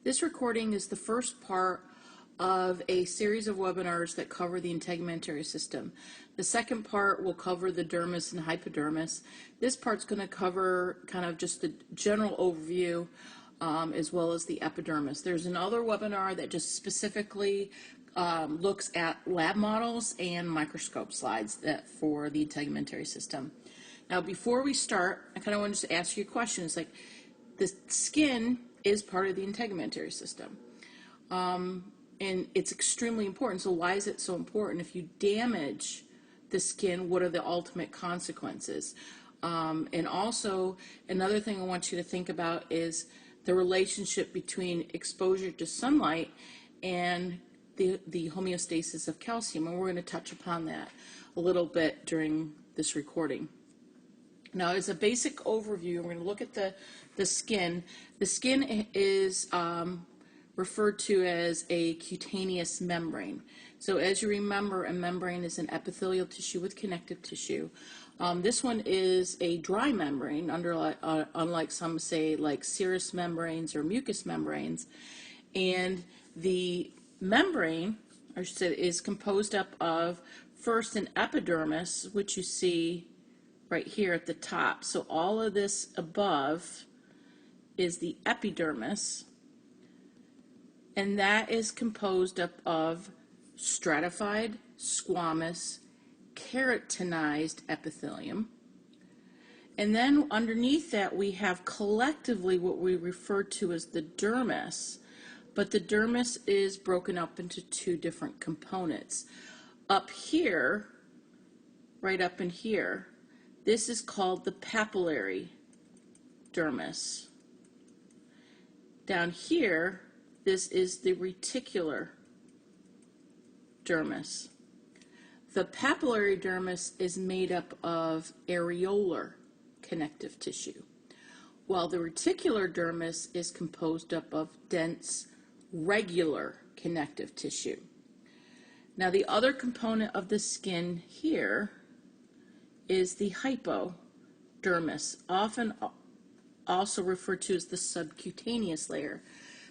This recording is the first part of a series of webinars that cover the integumentary system. The second part will cover the dermis and hypodermis. This part's going to cover kind of just the general overview as well as the epidermis. There's another webinar that just specifically looks at lab models and microscope slides for the integumentary system. Now, before we start, I kind of wanted to ask you a question. It's like the skin is part of the integumentary system. And it's extremely important. So why is it so important? If you damage the skin, what are the ultimate consequences? And also, another thing I want you to think about is the relationship between exposure to sunlight and the homeostasis of calcium. And we're going to touch upon that a little bit during this recording. Now, as a basic overview, we're going to look at the skin. The skin is referred to as a cutaneous membrane. So as you remember, a membrane is an epithelial tissue with connective tissue. This one is a dry membrane, unlike some say like serous membranes or mucous membranes. And the membrane, I should say, is composed up of first an epidermis, which you see right here at the top. So all of this above is the epidermis, and that is composed up of stratified, squamous, keratinized epithelium. And then underneath that we have collectively what we refer to as the dermis, but the dermis is broken up into two different components. Up here, right up in here, this is called the papillary dermis. Down here, this is the reticular dermis. The papillary dermis is made up of areolar connective tissue, while the reticular dermis is composed up of dense, regular connective tissue. Now, the other component of the skin here is the hypodermis, often also referred to as the subcutaneous layer.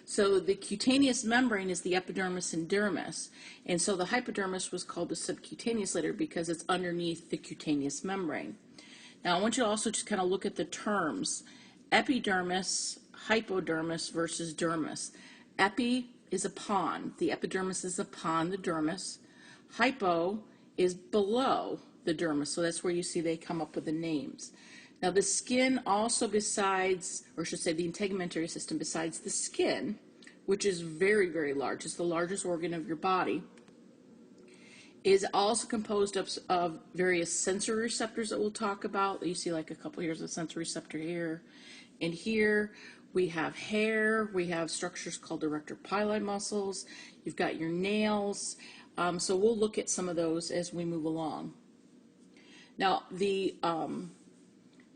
So the cutaneous membrane is the epidermis and dermis, and so the hypodermis was called the subcutaneous layer because it's underneath the cutaneous membrane. Now I want you to also just kind of look at the terms: epidermis, hypodermis versus dermis. Epi is upon, the epidermis is upon the dermis. Hypo is below the dermis, so that's where you see they come up with the names. Now the skin also, besides, or I should say the integumentary system, besides the skin, which is very, very large, it's the largest organ of your body, is also composed of various sensory receptors that we'll talk about. You see like a couple, here's a sensory receptor here, and here we have hair, we have structures called erector pili muscles, you've got your nails, so we'll look at some of those as we move along. Now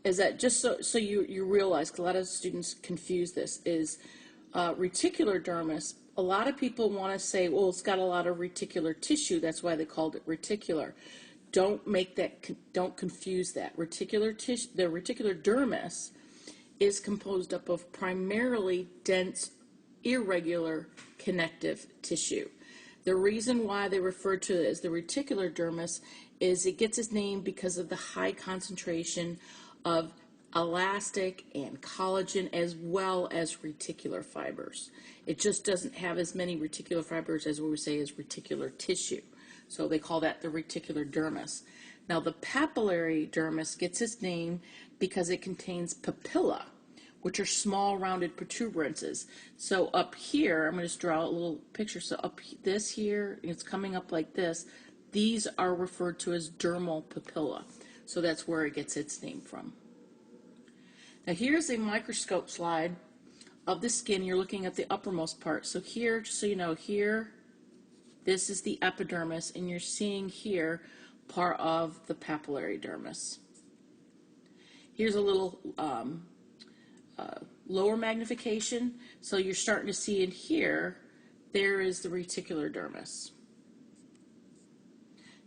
is that just so you realize, because a lot of students confuse this, is reticular dermis. A lot of people want to say, well, it's got a lot of reticular tissue, that's why they called it reticular. Don't confuse that. The reticular dermis is composed up of primarily dense, irregular connective tissue. The reason why they refer to it as the reticular dermis is it gets its name because of the high concentration of elastic and collagen as well as reticular fibers. It just doesn't have as many reticular fibers as we would say is reticular tissue. So they call that the reticular dermis. Now the papillary dermis gets its name because it contains papilla, which are small rounded protuberances. So up here, I'm going to just draw a little picture. So up this here, it's coming up like this. These are referred to as dermal papilla. So that's where it gets its name from. Now here's a microscope slide of the skin. You're looking at the uppermost part. So here, just so you know, here, this is the epidermis, and you're seeing here part of the papillary dermis. Here's a little lower magnification. So you're starting to see in here, there is the reticular dermis.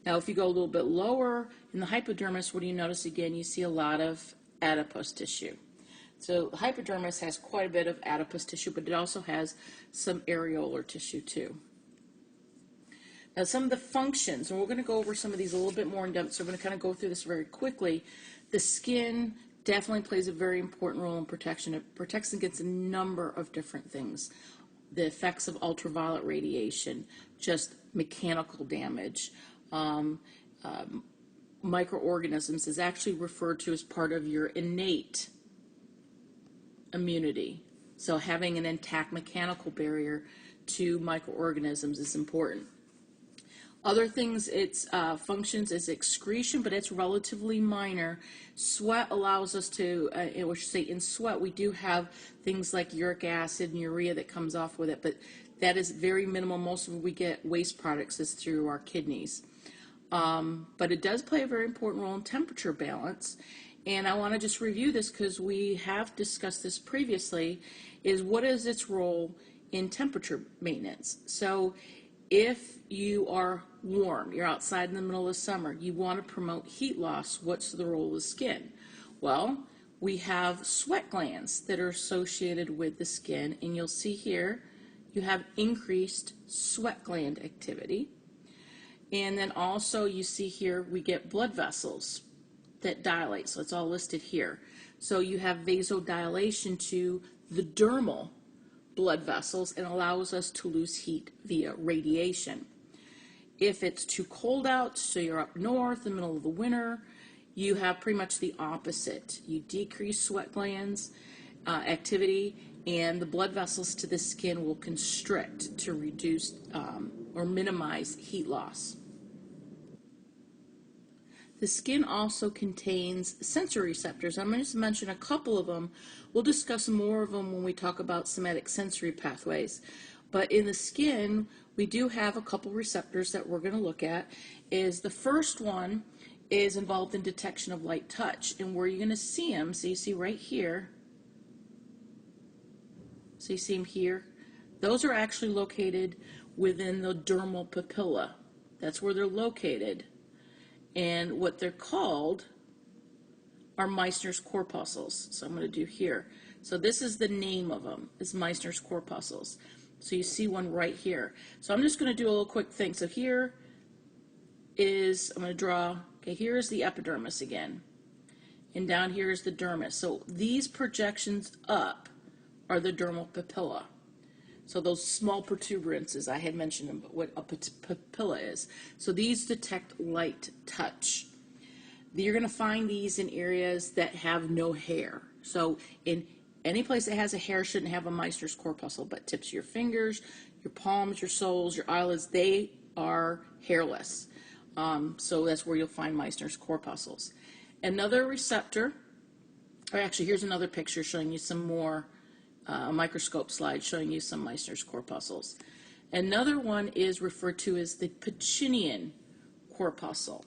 Now, if you go a little bit lower in the hypodermis, what do you notice again? You see a lot of adipose tissue. So the hypodermis has quite a bit of adipose tissue, but it also has some areolar tissue too. Now some of the functions, and we're going to go over some of these a little bit more in depth, so we're going to kind of go through this very quickly. The skin definitely plays a very important role in protection. It protects against a number of different things. The effects of ultraviolet radiation, just mechanical damage, microorganisms is actually referred to as part of your innate immunity. So having an intact mechanical barrier to microorganisms is important. Other things its functions is excretion, but it's relatively minor. Sweat allows us to, in sweat we do have things like uric acid and urea that comes off with it, but that is very minimal. Most of it we get waste products is through our kidneys. But it does play a very important role in temperature balance. And I want to just review this because we have discussed this previously, is what is its role in temperature maintenance. So if you are warm, you're outside in the middle of summer, you want to promote heat loss, what's the role of the skin? Well, we have sweat glands that are associated with the skin, and you'll see here you have increased sweat gland activity. And then also you see here we get blood vessels that dilate, so it's all listed here. So you have vasodilation to the dermal blood vessels and allows us to lose heat via radiation. If it's too cold out, so you're up north in the middle of the winter, you have pretty much the opposite. You decrease sweat glands activity, and the blood vessels to the skin will constrict to reduce or minimize heat loss. The skin also contains sensory receptors. I'm going to just mention a couple of them. We'll discuss more of them when we talk about somatic sensory pathways. But in the skin, we do have a couple receptors that we're going to look at. Is the first one is involved in detection of light touch. And where you're going to see them, so you see right here, so you see them here, those are actually located within the dermal papilla. That's where they're located. And what they're called are Meissner's corpuscles. So I'm going to do here. So this is the name of them, is Meissner's corpuscles. So you see one right here. So I'm just going to do a little quick thing. So here is, I'm going to draw, okay, here is the epidermis again. And down here is the dermis. So these projections up are the dermal papilla. So those small protuberances, I had mentioned what a papilla is. So these detect light touch. You're going to find these in areas that have no hair. So in any place that has a hair shouldn't have a Meissner's corpuscle, but tips of your fingers, your palms, your soles, your eyelids, they are hairless. So that's where you'll find Meissner's corpuscles. Another receptor, or actually here's another picture showing you some more a microscope slide showing you some Meissner's corpuscles. Another one is referred to as the Pacinian corpuscle.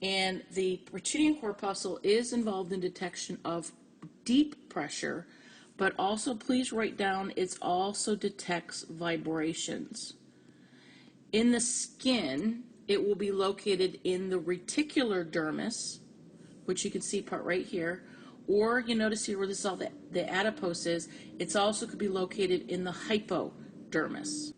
And the Pacinian corpuscle is involved in detection of deep pressure, but also please write down it also detects vibrations. In the skin, it will be located in the reticular dermis, which you can see part right here, or you notice here where this is all the adipose is, it's also could be located in the hypodermis.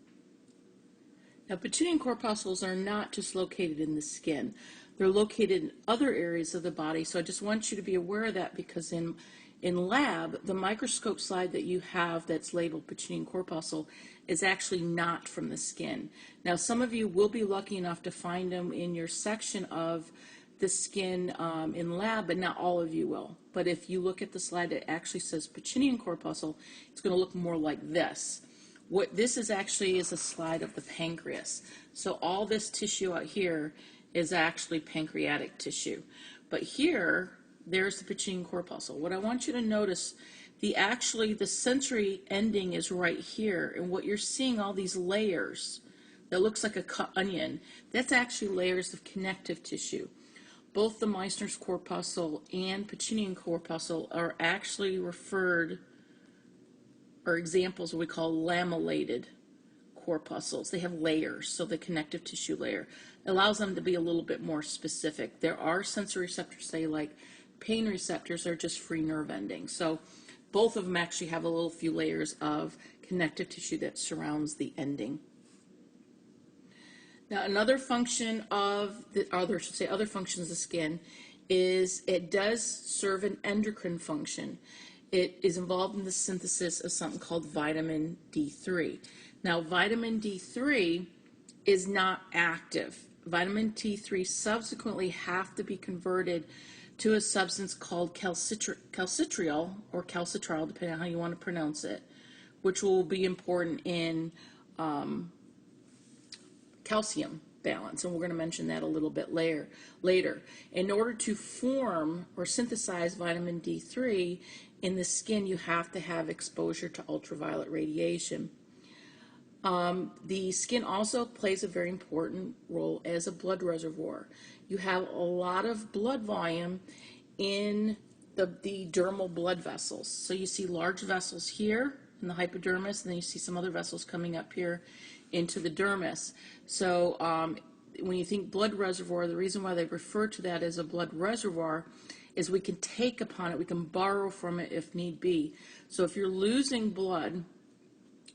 Now, Pacinian corpuscles are not just located in the skin. They're located in other areas of the body, so I just want you to be aware of that because in lab, the microscope slide that you have that's labeled Pacinian corpuscle is actually not from the skin. Now, some of you will be lucky enough to find them in your section of the skin in lab, but not all of you will. But if you look at the slide that actually says Pacinian corpuscle, it's going to look more like this. What this is actually is a slide of the pancreas. So all this tissue out here is actually pancreatic tissue. But here, there's the Pacinian corpuscle. What I want you to notice, the sensory ending is right here, and what you're seeing, all these layers that looks like a cut onion, that's actually layers of connective tissue. Both the Meissner's corpuscle and Pacinian corpuscle are actually referred, or examples, what we call lamellated corpuscles. They have layers, so the connective tissue layer allows them to be a little bit more specific. There are sensory receptors, say like pain receptors, are just free nerve endings. So both of them actually have a little few layers of connective tissue that surrounds the ending. Now, another function of the, or I should say other functions of the skin, is it does serve an endocrine function. It is involved in the synthesis of something called vitamin D3. Now, vitamin D3 is not active. Vitamin D3 subsequently have to be converted to a substance called calcitriol, or calcitriol, depending on how you want to pronounce it, which will be important in calcium balance, and we're going to mention that a little bit later. In order to form or synthesize vitamin D3 in the skin, you have to have exposure to ultraviolet radiation. The skin also plays a very important role as a blood reservoir. You have a lot of blood volume in the dermal blood vessels. So you see large vessels here in the hypodermis, and then you see some other vessels coming up here into the dermis. So when you think blood reservoir, the reason why they refer to that as a blood reservoir is we can take upon it, we can borrow from it if need be. So if you're losing blood,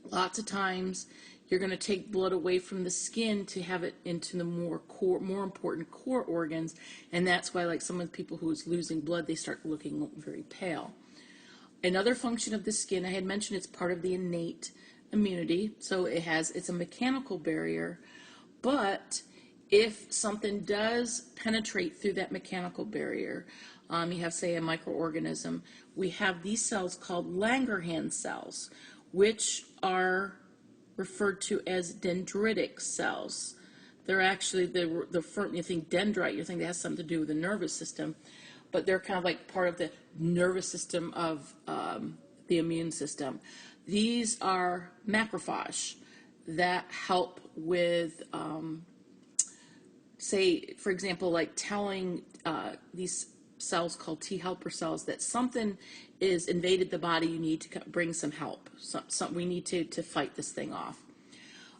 lots of times you're going to take blood away from the skin to have it into the more important core organs, and that's why, like, some of the people who is losing blood, they start looking very pale. Another function of the skin, I had mentioned, it's part of the innate immunity, so it's a mechanical barrier, but if something does penetrate through that mechanical barrier, you have, say, a microorganism, we have these cells called Langerhans cells, which are referred to as dendritic cells. They're actually, you think dendrite, you think that has something to do with the nervous system, but they're kind of like part of the nervous system of the immune system. These are macrophage that help with, say, for example, like telling these cells called T helper cells that something is invaded the body, you need to bring some help. We need to fight this thing off.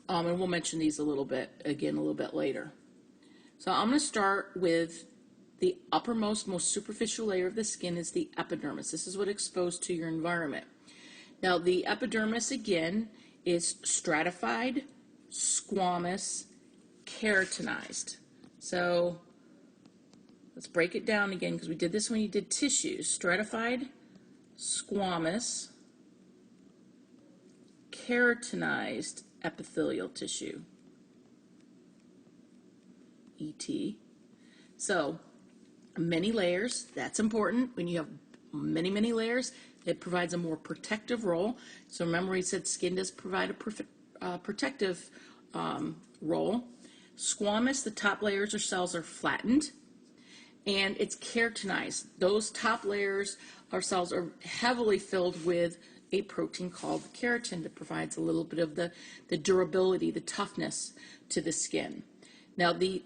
And we'll mention these a little bit later. So I'm going to start with the uppermost, most superficial layer of the skin is the epidermis. This is what exposed to your environment. Now, the epidermis, again, is stratified, squamous, keratinized. So let's break it down again, because we did this when you did tissues. Stratified, squamous, keratinized epithelial tissue, ET. So many layers, that's important. When you have many layers, it provides a more protective role. So remember, we said skin does provide a protective role. Squamous, the top layers or cells are flattened, and it's keratinized. Those top layers or cells are heavily filled with a protein called keratin that provides a little bit of the durability, the toughness to the skin. Now, the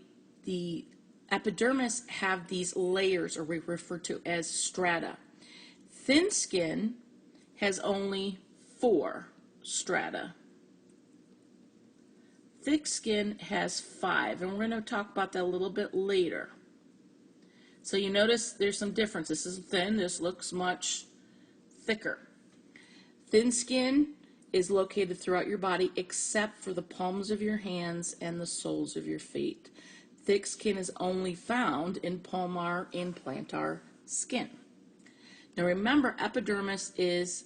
epidermis have these layers, or we refer to as strata. Thin skin has only 4 strata. Thick skin has 5, and we're going to talk about that a little bit later. So you notice there's some difference. This is thin, this looks much thicker. Thin skin is located throughout your body except for the palms of your hands and the soles of your feet. Thick skin is only found in palmar and plantar skin. Now remember, epidermis is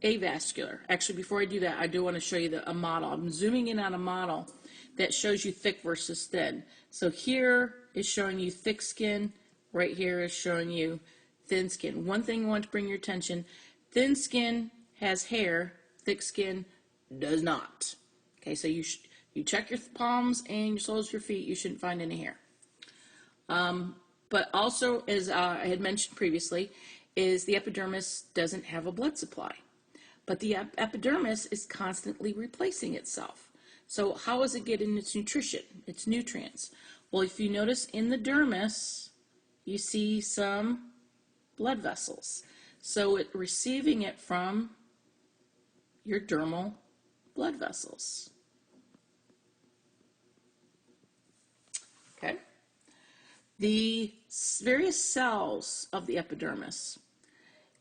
avascular. Actually, before I do that, I do want to show you a model. I'm zooming in on a model that shows you thick versus thin. So here is showing you thick skin. Right here is showing you thin skin. One thing I want to bring your attention, thin skin has hair, thick skin does not. Okay, so you check your palms and your soles of your feet, you shouldn't find any hair. But also, as I had mentioned previously, is the epidermis doesn't have a blood supply. But the epidermis is constantly replacing itself. So how is it getting its nutrition, its nutrients? Well, if you notice in the dermis, you see some blood vessels. So it's receiving it from your dermal blood vessels. Okay? The various cells of the epidermis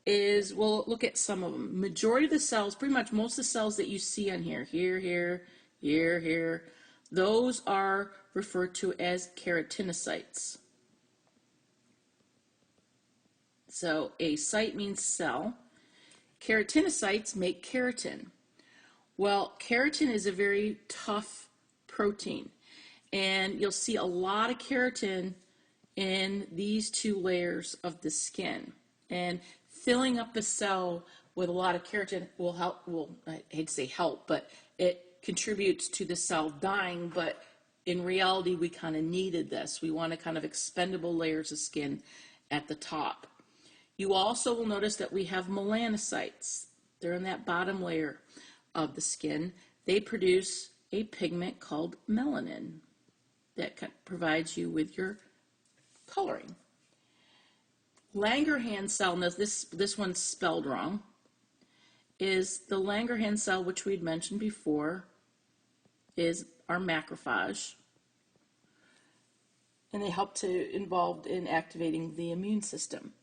is, we'll look at some of them. Majority of the cells, pretty much most of the cells that you see on here, here, those are referred to as keratinocytes. So a site means cell. Keratinocytes make keratin. Well, keratin is a very tough protein, and you'll see a lot of keratin in these two layers of the skin. And filling up a cell with a lot of keratin will help, well, I hate to say help, but it contributes to the cell dying, but in reality, we kind of needed this. We want a kind of expendable layers of skin at the top. You also will notice that we have melanocytes. They're in that bottom layer of the skin. They produce a pigment called melanin that provides you with your coloring. Langerhans cell, now this one's spelled wrong, is the Langerhans cell, which we'd mentioned before, is our macrophage. And they help to involved in activating the immune system.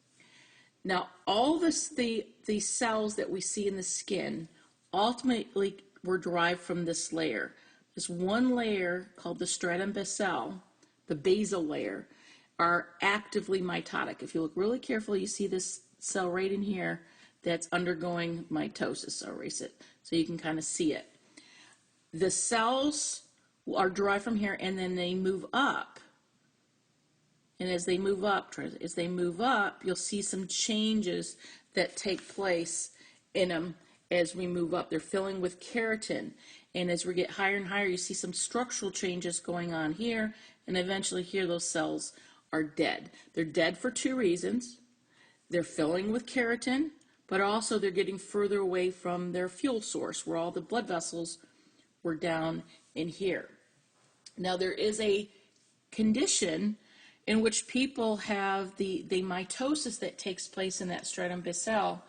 Now, all the cells that we see in the skin ultimately were derived from this layer. This one layer called the stratum basal, the basal layer, are actively mitotic. If you look really carefully, you see this cell right in here that's undergoing mitosis. So erase it so you can kind of see it. The cells are derived from here, and then they move up. And as they move up, you'll see some changes that take place in them as we move up. They're filling with keratin. And as we get higher and higher, you see some structural changes going on here. And eventually here, those cells are dead. They're dead for two reasons. They're filling with keratin, but also they're getting further away from their fuel source, where all the blood vessels were down in here. Now, there is a condition in which people have the mitosis that takes place in that stratum basal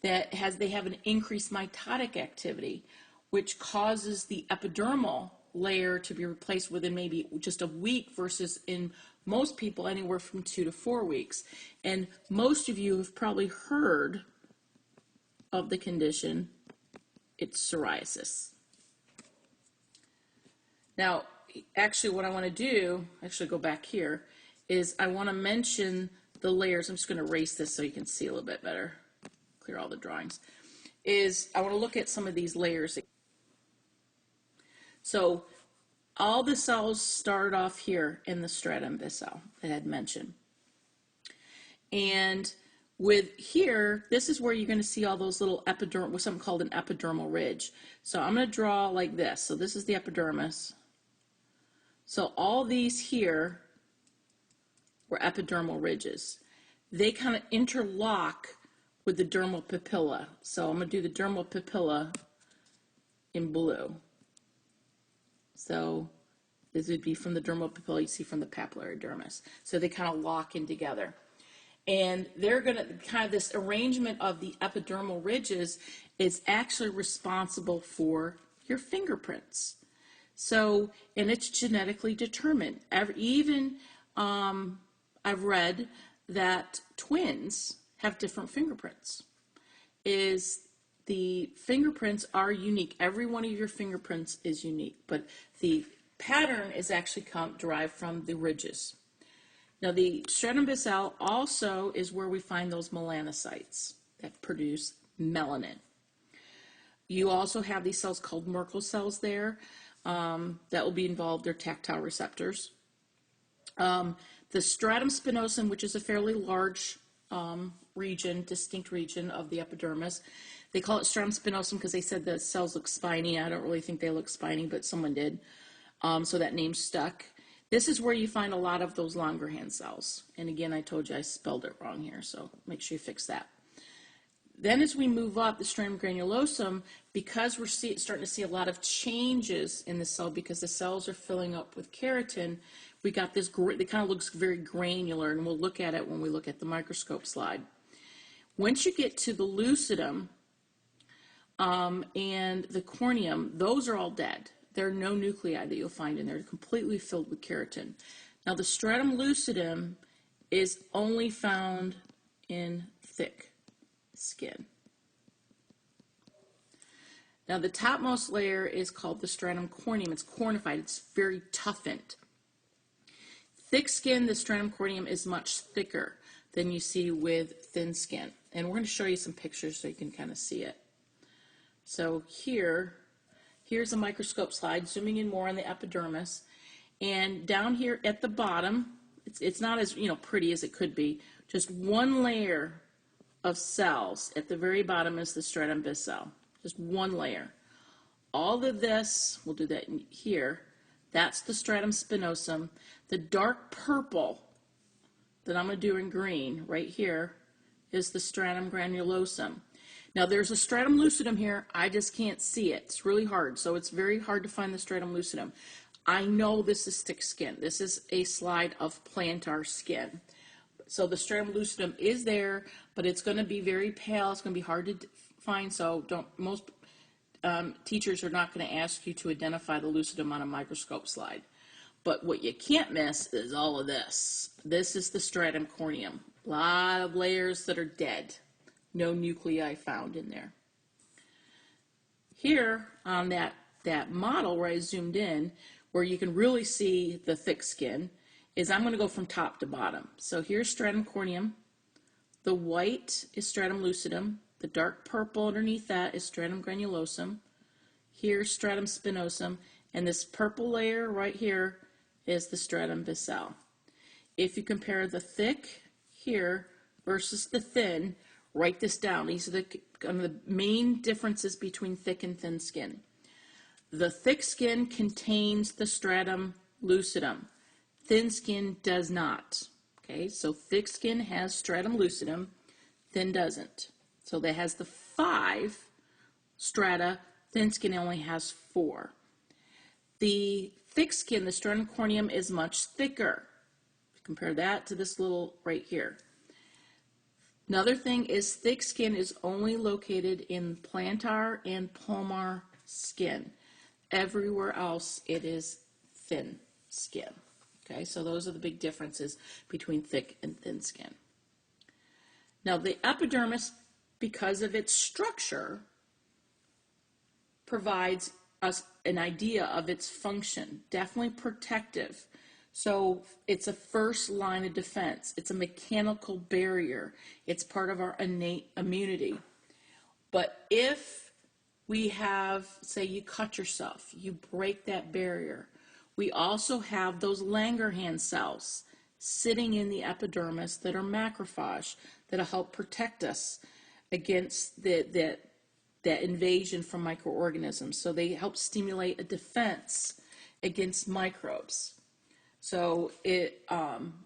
they have an increased mitotic activity, which causes the epidermal layer to be replaced within maybe just a week versus in most people anywhere from 2 to 4 weeks. And most of you have probably heard of the condition. It's psoriasis. Now, actually what I want to do, go back here, is I want to mention the layers. I'm just going to erase this so you can see a little bit better, clear all the drawings, is I want to look at some of these layers. So all the cells started off here in the stratum basal that I had mentioned. And with here, this is where you're going to see all those little epidermal, something called an epidermal ridge. So I'm going to draw like this. So this is the epidermis. So all these here were epidermal ridges. They kind of interlock with the dermal papilla. So I'm going to do the dermal papilla in blue. So this would be from the dermal papilla you see from the papillary dermis. So they kind of lock in together. And they're going to kind of, this arrangement of the epidermal ridges is actually responsible for your fingerprints. So, and it's genetically determined. I've read that twins have different fingerprints. The fingerprints are unique. Every one of your fingerprints is unique, but the pattern is actually derived from the ridges. Now, the stratum basal also is where we find those melanocytes that produce melanin. You also have these cells called Merkel cells there that will be involved. They're tactile receptors. The stratum spinosum, which is a fairly large distinct region of the epidermis. They call it stratum spinosum because they said the cells look spiny. I don't really think they look spiny, but someone did. So that name stuck. This is where you find a lot of those Langerhans cells. And again, I told you I spelled it wrong here, so make sure you fix that. Then as we move up the stratum granulosum, because we're starting to see a lot of changes in the cell because the cells are filling up with keratin, we got this, it kind of looks very granular, and we'll look at it when we look at the microscope slide. Once you get to the lucidum and the corneum, those are all dead. There are no nuclei that you'll find in there. They're completely filled with keratin. Now, the stratum lucidum is only found in thick skin. Now the topmost layer is called the stratum corneum. It's cornified, it's very toughened. Thick skin, the stratum corneum is much thicker than you see with thin skin. And we're going to show you some pictures so you can kind of see it. So here's a microscope slide, zooming in more on the epidermis. And down here at the bottom, it's not as pretty as it could be. Just one layer of cells at the very bottom is the stratum basale. Just one layer. All of this, we'll do that here, that's the stratum spinosum. The dark purple that I'm going to do in green right here is the stratum granulosum. Now there's a stratum lucidum here, I just can't see it. It's really hard, so it's very hard to find the stratum lucidum. I know this is thick skin. This is a slide of plantar skin. So the stratum lucidum is there, but it's going to be very pale. It's going to be hard to find, so most teachers are not going to ask you to identify the lucidum on a microscope slide. But what you can't miss is all of this. This is the stratum corneum. A lot of layers that are dead. No nuclei found in there. Here on that model where I zoomed in, where you can really see the thick skin, is I'm going to go from top to bottom. So here's stratum corneum. The white is stratum lucidum. The dark purple underneath that is stratum granulosum. Here's stratum spinosum. And this purple layer right here is the stratum basale. If you compare the thick here versus the thin, write this down. These are the main differences between thick and thin skin. The thick skin contains the stratum lucidum. Thin skin does not. Okay, so thick skin has stratum lucidum, thin doesn't. So that has the 5 strata, thin skin only has 4. The thick skin, the stratum corneum, is much thicker. Compare that to this little right here. Another thing is thick skin is only located in plantar and palmar skin. Everywhere else it is thin skin. Okay, so those are the big differences between thick and thin skin. Now the epidermis, because of its structure, provides us an idea of its function. Definitely protective. So it's a first line of defense. It's a mechanical barrier. It's part of our innate immunity. But if we have, say you cut yourself, you break that barrier, we also have those Langerhans cells sitting in the epidermis that are macrophage that'll help protect us against that invasion from microorganisms. So they help stimulate a defense against microbes. So it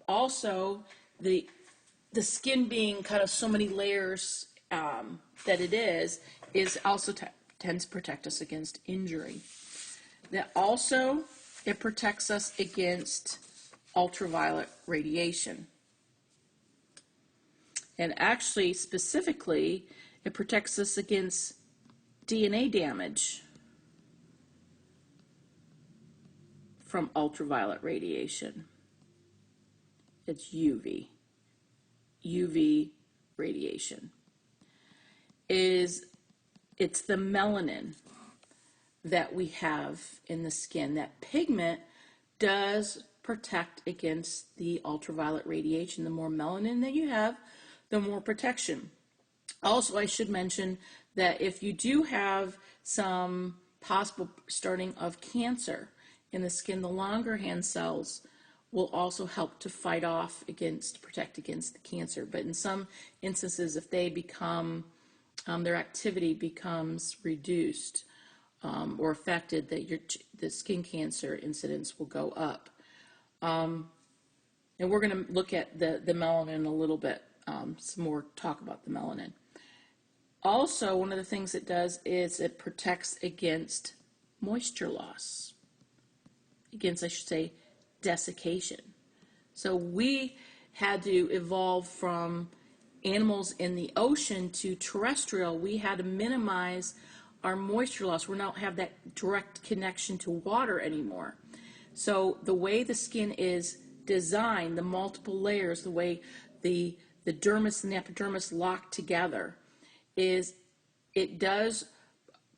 also, the skin being kind of so many layers that it is also tends to protect us against injury. That also, it protects us against ultraviolet radiation. And actually, specifically, it protects us against DNA damage from ultraviolet radiation. It's UV. UV radiation. It's the melanin that we have in the skin. That pigment does protect against the ultraviolet radiation. The more melanin that you have, the more protection. Also, I should mention that if you do have some possible starting of cancer in the skin, the Langerhans cells will also help to fight off protect against the cancer. But in some instances, if they become, their activity becomes reduced or affected, that the skin cancer incidence will go up. And we're going to look at the melanin a little bit, some more talk about the melanin. Also, one of the things it does is it protects against moisture loss, against, I should say, desiccation. So we had to evolve from animals in the ocean to terrestrial. We had to minimize our moisture loss. We don't have that direct connection to water anymore. So the way the skin is designed, the multiple layers, the way the dermis and the epidermis lock together, is it does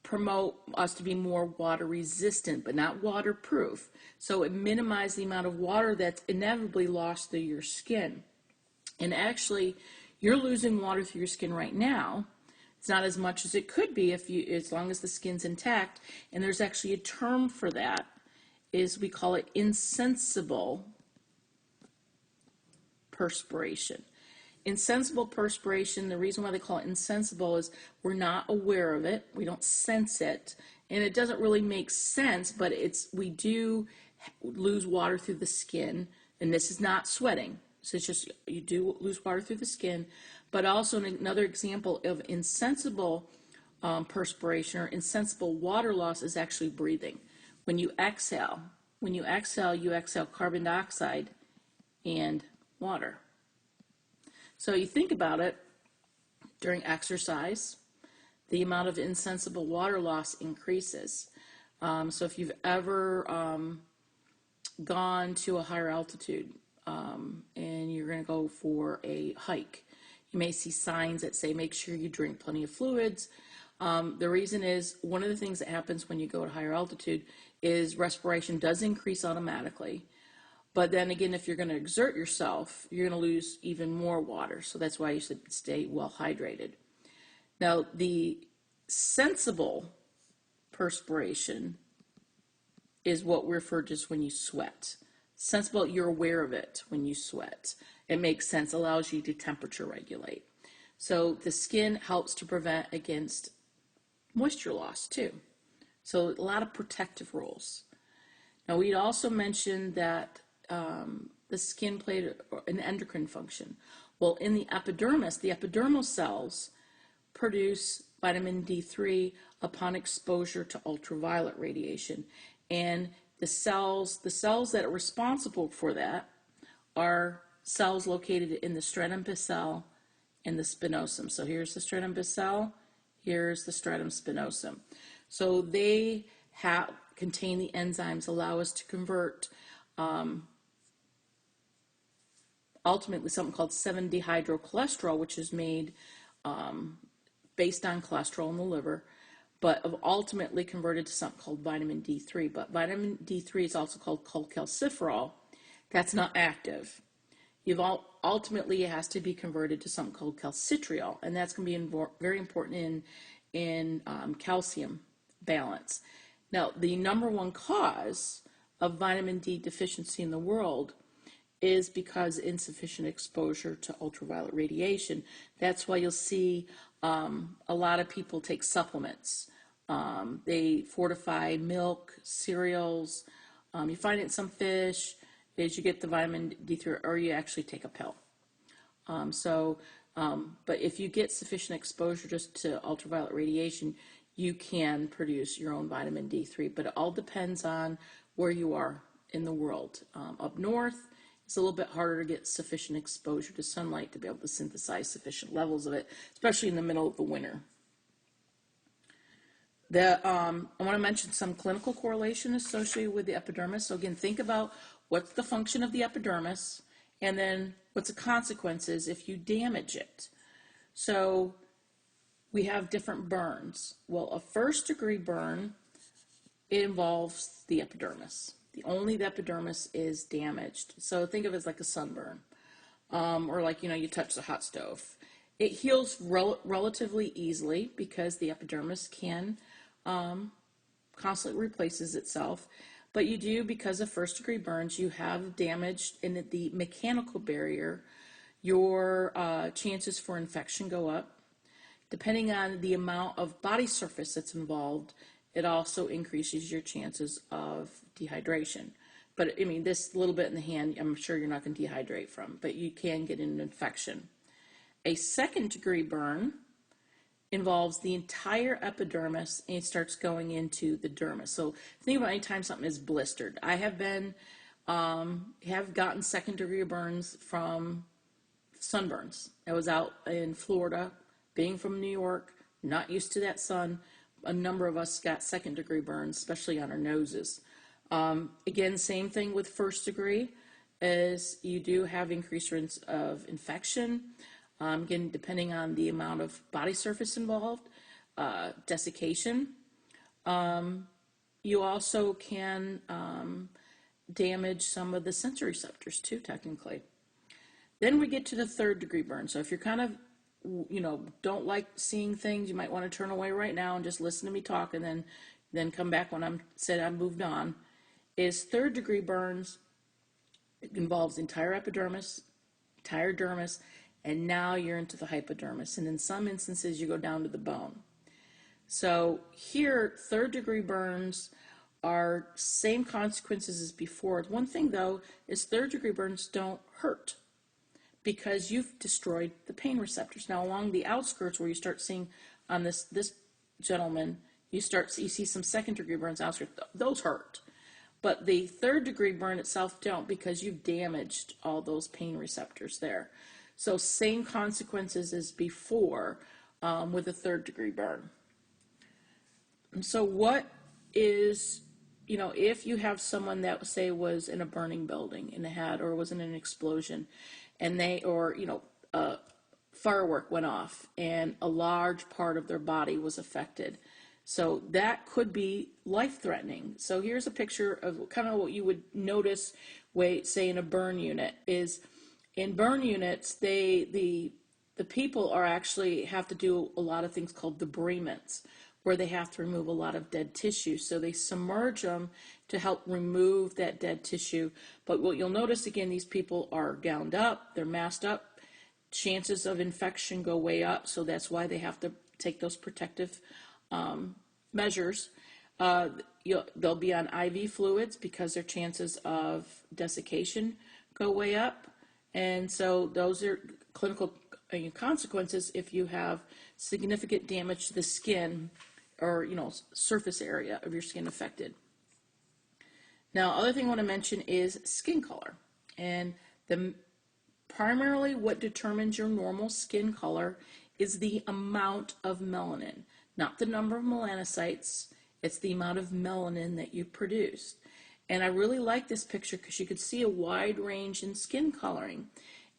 promote us to be more water resistant, but not waterproof. So it minimizes the amount of water that's inevitably lost through your skin. And actually, you're losing water through your skin right now. It's not as much as it could be as long as the skin's intact. And there's actually a term for that, is we call it insensible perspiration. Insensible perspiration, the reason why they call it insensible is we're not aware of it, we don't sense it, and it doesn't really make sense, but we do lose water through the skin, and this is not sweating. So it's just you do lose water through the skin, but also another example of insensible perspiration or insensible water loss is actually breathing. When you exhale, you exhale carbon dioxide and water. So you think about it, during exercise, the amount of insensible water loss increases. So if you've ever gone to a higher altitude and you're going to go for a hike, you may see signs that say make sure you drink plenty of fluids. The reason is one of the things that happens when you go to higher altitude is respiration does increase automatically. But then again, if you're going to exert yourself, you're going to lose even more water. So that's why you should stay well hydrated. Now, the sensible perspiration is what we refer to as when you sweat. Sensible, you're aware of it when you sweat. It makes sense, allows you to temperature regulate. So the skin helps to prevent against moisture loss too. So a lot of protective roles. Now, we'd also mentioned that the skin played an endocrine function. Well, in the epidermal cells produce vitamin D3 upon exposure to ultraviolet radiation. And the cells that are responsible for that are cells located in the stratum basale and the spinosum. So here's the stratum basale, here's the stratum spinosum. So they contain the enzymes, allow us to convert ultimately something called 7-dehydrocholesterol, which is made based on cholesterol in the liver, but ultimately converted to something called vitamin D3. But vitamin D3 is also called cholecalciferol. That's not active. Ultimately, it has to be converted to something called calcitriol, and that's going to be very important in calcium balance. Now, the number one cause of vitamin D deficiency in the world is because insufficient exposure to ultraviolet radiation. That's why you'll see a lot of people take supplements. They fortify milk, cereals. You find it in some fish, is you get the vitamin D3, or you actually take a pill. But if you get sufficient exposure just to ultraviolet radiation, you can produce your own vitamin D3, but it all depends on where you are in the world. Up north, it's a little bit harder to get sufficient exposure to sunlight to be able to synthesize sufficient levels of it, especially in the middle of the winter. I want to mention some clinical correlation associated with the epidermis. So again, think about what's the function of the epidermis, and then what's the consequences if you damage it. So we have different burns. Well, a first-degree burn, it involves the epidermis. The epidermis is damaged. So think of it as like a sunburn, or like, you touch the hot stove. It heals relatively easily because the epidermis can constantly replaces itself. But you do, because of first-degree burns, you have damage in the mechanical barrier. Your chances for infection go up. Depending on the amount of body surface that's involved, it also increases your chances of dehydration. But this little bit in the hand, I'm sure you're not going to dehydrate from, but you can get an infection. A second-degree burn involves the entire epidermis, and it starts going into the dermis. So think about any time something is blistered. I have gotten second-degree burns from sunburns. I was out in Florida, being from New York, not used to that sun. A number of us got second-degree burns, especially on our noses. Again, same thing with first degree, is you do have increased risk of infection. Again, depending on the amount of body surface involved, desiccation. You also can damage some of the sensory receptors too, technically. Then we get to the third degree burn. So if you're kind of, don't like seeing things, you might want to turn away right now and just listen to me talk, and then come back when I'm said I've moved on. Is third degree burns. It involves the entire epidermis, entire dermis, and now you're into the hypodermis. And in some instances, you go down to the bone. So here, third degree burns are same consequences as before. One thing though is third degree burns don't hurt because you've destroyed the pain receptors. Now along the outskirts where you start seeing on this gentleman, you see some second degree burns outskirts. Those hurt. But the third degree burn itself don't, because you've damaged all those pain receptors there. So same consequences as before with a third degree burn. So what is, if you have someone that, say, was in a burning building and or was in an explosion, and firework went off and a large part of their body was affected. So that could be life-threatening. So here's a picture of kind of what you would notice, say, in a burn unit. Is in burn units, the people are actually have to do a lot of things called debridements, where they have to remove a lot of dead tissue. So they submerge them to help remove that dead tissue. But what you'll notice, again, these people are gowned up, they're masked up, chances of infection go way up, so that's why they have to take those protective measures. They'll be on IV fluids because their chances of desiccation go way up. And so those are clinical consequences if you have significant damage to the skin or, surface area of your skin affected. Now, other thing I want to mention is skin color. And primarily what determines your normal skin color is the amount of melanin, not the number of melanocytes. It's the amount of melanin that you produce. And I really like this picture because you could see a wide range in skin coloring.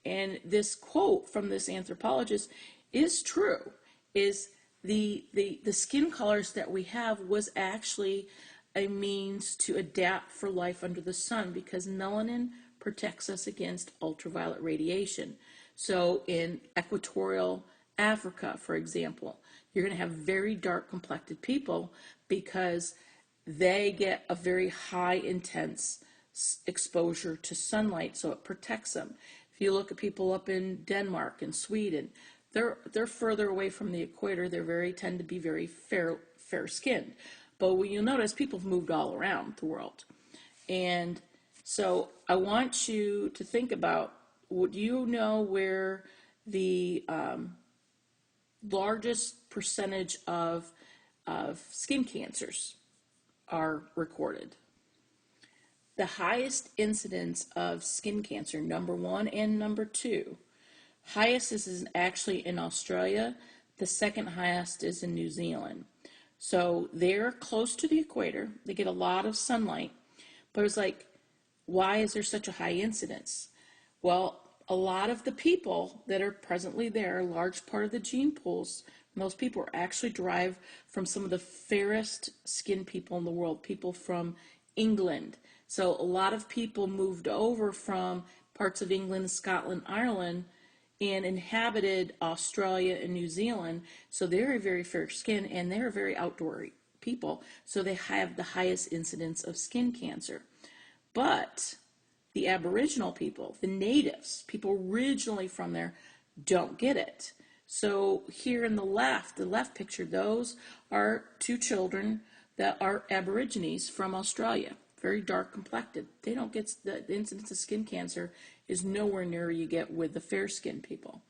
And this quote from this anthropologist is true, is the skin colors that we have was actually a means to adapt for life under the sun, because melanin protects us against ultraviolet radiation. So in equatorial Africa, for example, you're going to have very dark complected people because they get a very high intense exposure to sunlight, so it protects them. If you look at people up in Denmark and Sweden, they're further away from the equator. They tend to be very fair skinned. But what you'll notice, people have moved all around the world. And so I want you to think about, do you know where the largest percentage of skin cancers are recorded? The highest incidence of skin cancer, number 1 and number 2. Highest is actually in Australia. The second highest is in New Zealand. So they're close to the equator. They get a lot of sunlight. But it's like, why is there such a high incidence? Well, a lot of the people that are presently there, a large part of the gene pools, most people are actually derived from some of the fairest skinned people in the world, people from England. So a lot of people moved over from parts of England, Scotland, Ireland, and inhabited Australia and New Zealand. So they're very fair skin, and they're very outdoory people. So they have the highest incidence of skin cancer. But the Aboriginal people, the natives, people originally from there, don't get it. So here in the left picture, those are 2 children that are Aborigines from Australia, very dark complected. They don't get, the incidence of skin cancer is nowhere near you get with the fair skinned people.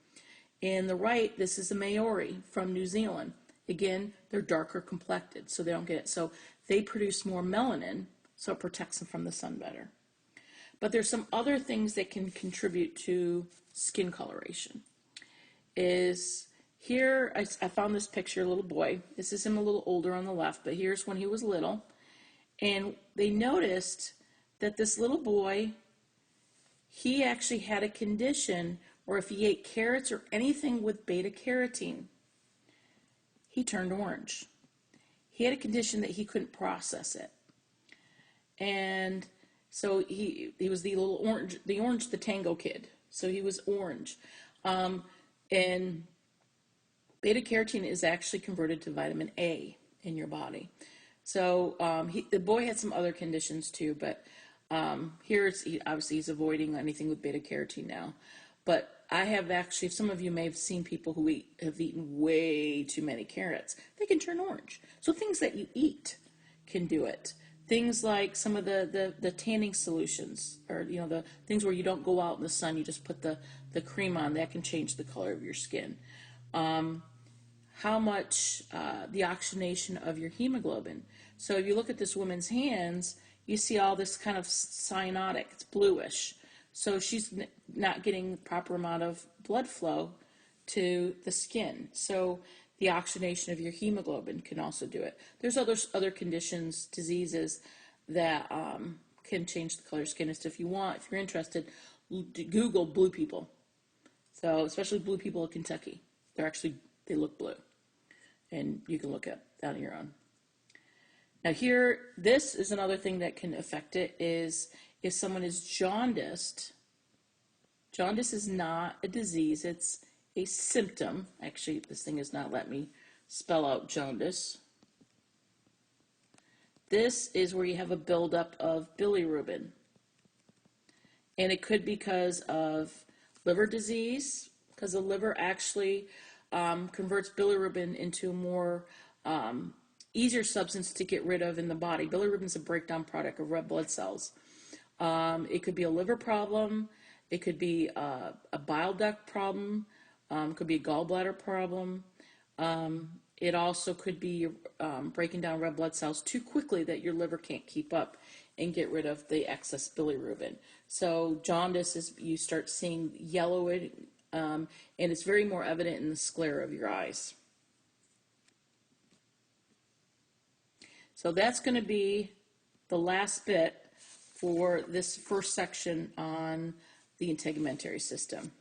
In the right, this is a Maori from New Zealand. Again, they're darker complected, so they don't get it. So they produce more melanin, so it protects them from the sun better. But there's some other things that can contribute to skin coloration. Is here, I found this picture, a little boy. This is him a little older on the left, but here's when he was little. And they noticed that this little boy, he actually had a condition or if he ate carrots or anything with beta carotene, he turned orange. He had a condition that he couldn't process it. And so he was the little orange, the tango kid. So he was orange. And beta carotene is actually converted to vitamin A in your body. So the boy had some other conditions too, but here obviously he's avoiding anything with beta carotene now. But I have actually, some of you may have seen people who have eaten way too many carrots. They can turn orange. So things that you eat can do it. Things like some of the tanning solutions, or the things where you don't go out in the sun, you just put the cream on, that can change the color of your skin. How much the oxygenation of your hemoglobin. So if you look at this woman's hands, you see all this kind of cyanotic, it's bluish. So she's not getting the proper amount of blood flow to the skin. So the oxygenation of your hemoglobin can also do it. There's other conditions, diseases that can change the color of skin. So if you're interested, Google blue people. So especially blue people in Kentucky. They look blue. And you can look at that on your own. Now here, this is another thing that can affect it, is if someone is jaundiced. Jaundice is not a disease, it's a symptom. Actually, this thing has not let me spell out jaundice. This is where you have a buildup of bilirubin. And it could be because of liver disease, because the liver actually converts bilirubin into a more easier substance to get rid of in the body. Bilirubin is a breakdown product of red blood cells. It could be a liver problem. It could be a bile duct problem. It could be a gallbladder problem. It also could be breaking down red blood cells too quickly that your liver can't keep up and get rid of the excess bilirubin. So jaundice is, you start seeing yellowing, and it's very more evident in the sclera of your eyes. So that's going to be the last bit for this first section on the integumentary system.